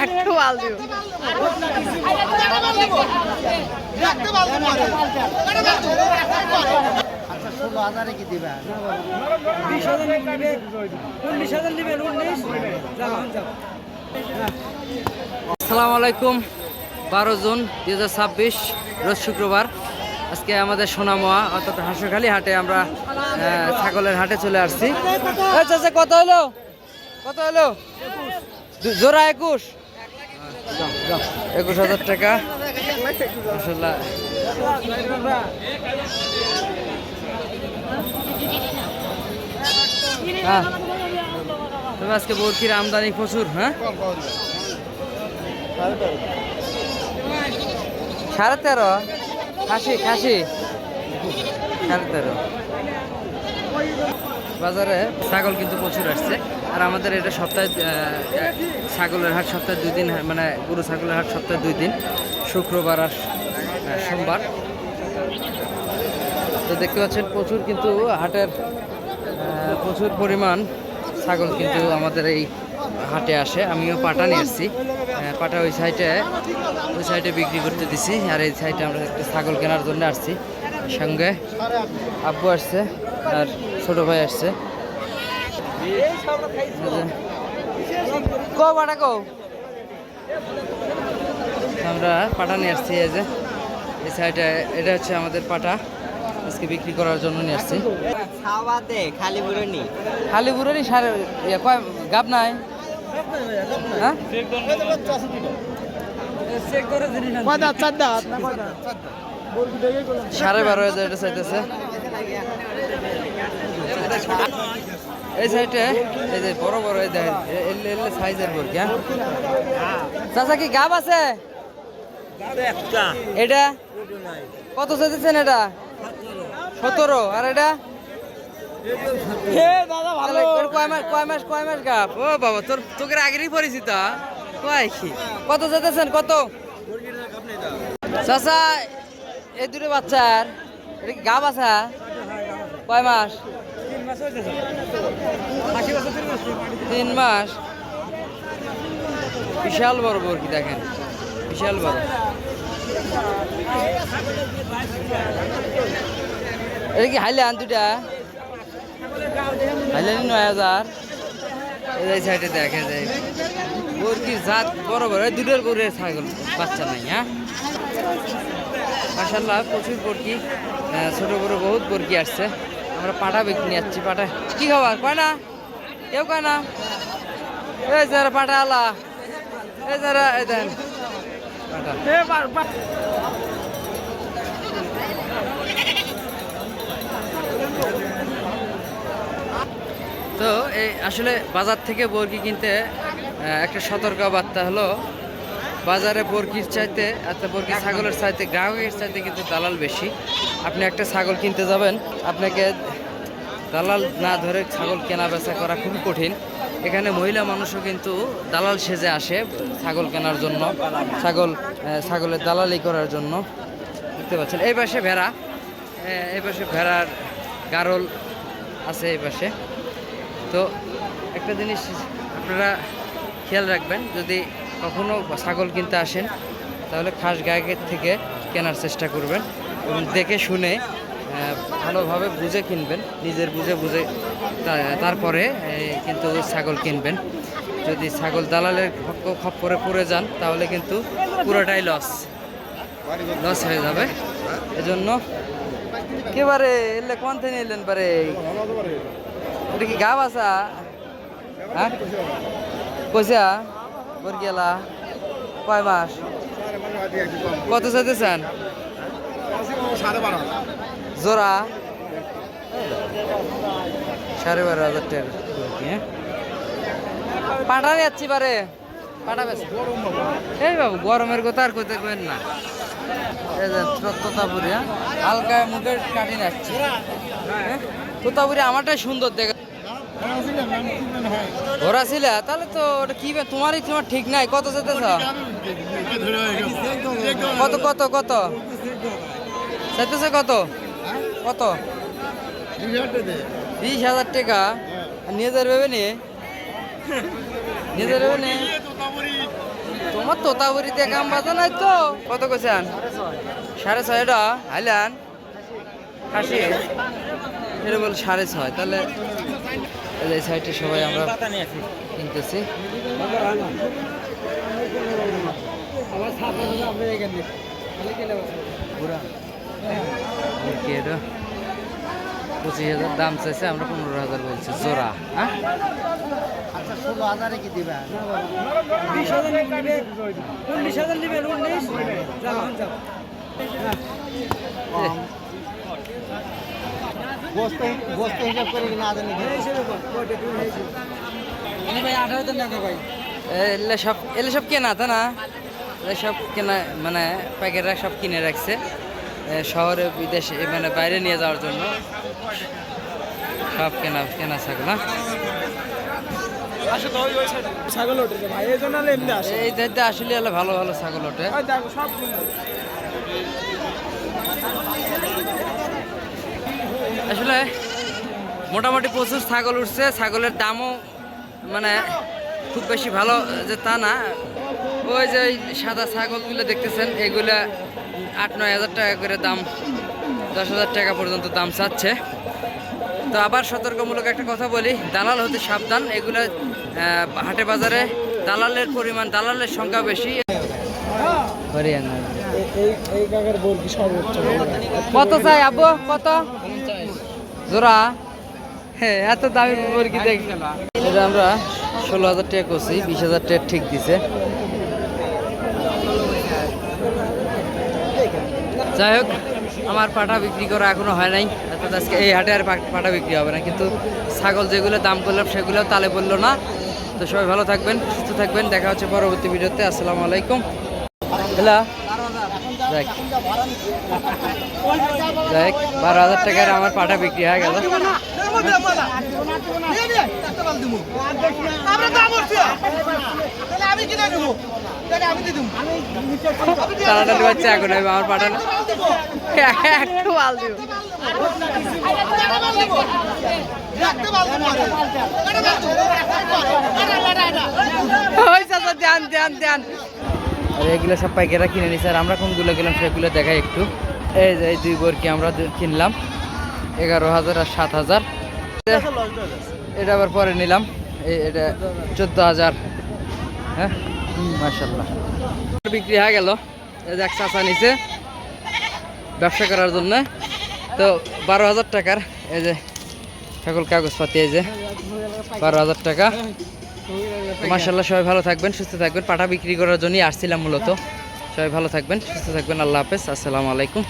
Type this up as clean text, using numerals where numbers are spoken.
একটু বাল দিও। আচ্ছা 16,000 কি দিবা? 20,000 নিবে, 19,000 নিবেন, 19 যান যান। আসসালামু আলাইকুম। 12 জুন 2026 রোজ শুক্রবার। আজকে আমাদের সোনামোয়া অর্থাৎ হাঁসখালি হাটে আমরা ছাগলের হাটে চলে আসছি। চাচা কত হলো? কত হলো? জোড়া 21, 21,000 টাকা। মাশাআল্লাহ। হ্যাঁ, তবে আজকে বরকির আমদানি প্রচুর। হ্যাঁ, 13.5 খাসি 13.5। বাজারে ছাগল কিন্তু প্রচুর আসছে। আর আমাদের এটা সপ্তাহে ছাগলের হাট সপ্তাহে 2 দিন, মানে গরু ছাগলের হাট সপ্তাহে 2 দিন, শুক্রবার আর সোমবার। তো দেখতে পাচ্ছেন প্রচুর কিন্তু হাটের প্রচুর পরিমাণ ছাগল কিন্তু আমাদের এই হাটে আসে। আমিও পাটা নিয়ে আসছি, পাটা ওই সাইডে বিক্রি করতে দিছি। আর এই সাইডে আমরা একটা ছাগল কেনার জন্য আসছি। সঙ্গে আব্বু আসছে আর ছোট ভাই আসছে। আমরা পাটা নিয়ে আসছি। এই যে এই সাইডে এটা হচ্ছে আমাদের পাটা, আজকে বিক্রি করার জন্য নিয়ে আসছি। খালি বুড়নি সাড়ে কয় গাব নাই? হ্যাঁ, 12,500 এটা চাইতেছে। এই সাইডে এই যে বড় বড় এই দেখেন এলে সাইজের বরকি। হ্যাঁ চাচা, কি গাব আছে? এটা কত চাইতেছেন? এটা 17। আর এটা কয় মাস গাব? ও বাবা, তোকে আগেরই পরিচিত। কত চাইতেছেন? কত চাচা এই দুটো বাচ্চার? এটা কি গাব আছে? কয় মাস? 3 মাস। বিশাল বড় বরকি দেখেন, বিশাল বড়। এটা কি হাইল্যান্ড? দুটা হাইল্যান্ড 9,000। এই সাইডে দেখা যায় বরকির জাত বড় বড়। এই দুটোর গরুর ছাগল বাচ্চা নাই। হ্যাঁ, মাশাআল্লাহ প্রচুর বরকি, ছোট বড় বহুত বরকি আসছে। আমরা পাটা বিক্রি নিয়ে যাচ্ছি। পাটা কি খবর? কয় না, কেউ কয় না। এই যারা পাটা আলা, এই যারা এই দেন পাটা। তো এই আসলে বাজার থেকে বরকি কিনতে একটা সতর্ক বার্তা হলো, বাজারে বরকির চাইতে অর্থাৎ বরকি ছাগলের চাইতে গ্রাহকের চাইতে কিন্তু দালাল বেশি। আপনি একটা ছাগল কিনতে যাবেন, আপনাকে দালাল না ধরে ছাগল কেনা বেচা করা খুবই কঠিন। এখানে মহিলা মানুষও কিন্তু দালাল সেজে আসে ছাগল কেনার জন্য, ছাগলের দালালি করার জন্য। দেখতে পাচ্ছেন এই পাশে ভেড়া, এই পাশে ভেড়ার গারল আছে এই পাশে। তো একটা জিনিস আপনারা খেয়াল রাখবেন, যদি কখনো ছাগল কিনতে আসেন তাহলে খাস গায়ের থেকে কেনার চেষ্টা করবেন এবং দেখে শুনে ভালোভাবে বুঝে কিনবেন, নিজের বুঝে তারপরে কিন্তু ছাগল কিনবেন। যদি ছাগল দালালের খপ্পরে পড়ে যান তাহলে কিন্তু পুরোটাই লস হয়ে যাবে। এজন্য একেবারে এলে কোন থেকে এলেন পারে? এটা কি গাব আসা? হ্যাঁ, কইসা বরগেলা কয় মাস? কত চাইতেছেন? জোড়া 12,500 টাকা। পাঠা যাচ্ছি পারে, পাঠা বেশ। এই বাবু গরমের কথা আর কইতে কইন না। এই যে তোতাপুরি, হালকা মুখের কাটি যাচ্ছি। তোতাপুরি আমারটাই সুন্দর দেখা। ঘোরা ছিল তাহলে তো ওটা কি তোমার ঠিক নাই। কত যেতেছ? কত কত কত চাইতেছে? কত কত? 20,000 টাকা। নিয়ে যাবে নি? নিয়ে যাবে নি? আমার তোতাবুরিতে কাম বাজা নাই তো। কত কইছেন? 6.5 এটা হাইলান খাসি এটা বল 6.5, তাহলে এই সাইডে সবাই আমরা কিনতেছি। এটা 25,000 দাম চাইছে, আমরা 15,000 বলছি জোড়া। হ্যাঁ আচ্ছা 16,000 কি দিবা? 20,000 নিবে 19,000 নিবে 19 যাও যাও বস্তা হিসাব করে কিনা আদানি এই হিসেবে কর কোটে তুমি এই আমি ভাই 18,000 টাকা ভাই এলে সব কেনা তো না, এলে সব কেনা মানে প্যাকেটরা সব কিনে রাখছে শহরে বিদেশে মানে বাইরে নিয়ে যাওয়ার জন্য সব কেনা ছাগল। ছাগল ওঠে ভাই এই জন্য এমনি আসে এই দাইতে আসলে হলে ভালো ভালো ছাগল ওঠে। দেখো সব আসলে মোটামুটি প্রচুর ছাগল উঠছে, ছাগলের দামও মানে খুব বেশি ভালো যে তা না। ওই যে ওই সাদা ছাগলগুলো দেখতেছেন এগুলা 8-9 হাজার টাকা করে দাম, 10,000 টাকা পর্যন্ত দাম চাচ্ছে। তো আবার সতর্কমূলক একটা কথা বলি, দালাল হতে সাবধান। এগুলো হাটে বাজারে দালালের পরিমাণ, দালালের সংখ্যা বেশি। এই কাকার বল কি সর্বোচ্চ কত চাই আব্বু? কত জোড়া? হ্যাঁ এত দামি মুরগি দেখ। এটা আমরা 16,000 টাকা করছি, 20,000 টাকা ঠিক দিছে। যাই হোক, আমার পাঠা বিক্রি করা এখনো হয় নাই, অর্থাৎ আজকে এই হাটে আর পাঠা বিক্রি হবে না। কিন্তু ছাগল যেগুলো দাম করলাম সেগুলো তালে বললো না। তো সবাই ভালো থাকবেন, সুস্থ থাকবেন, দেখা হচ্ছে পরবর্তী ভিডিওতে। আসসালামু আলাইকুম। হ্যালো, দেখ 12,000 টাকার আমার পাঠা বিক্রি হয়ে গেল। টানাটানি বাচ্চা এখন আমার পাঠানো একটু বাল দিব। আর এগুলো সব পাইকাররা কিনে নিছে, আর আমরা কোনগুলো গেলাম সেগুলো দেখাই একটু। এই যে এই 2 বরকি আমরা কিনলাম 11,000 আর 7,000। এটা আবার পরে নিলাম, এটা 14,000। হ্যাঁ মাশাআল্লাহ বিক্রি হয়ে গেল। এই যে এক চাচা নিছে ব্যবসা করার জন্য, তো 12,000 টাকার এই যে সকল কাগজপাতি, এই যে 12,000 টাকা। মাশাআল্লাহ সবাই ভালো থাকবেন, সুস্থ থাকবেন। পাঠা বিক্রি করার জন্যই আসছিলাম মূলত। সবাই ভালো থাকবেন, সুস্থ থাকবেন। আল্লাহ হাফেজ, আসসালামু আলাইকুম।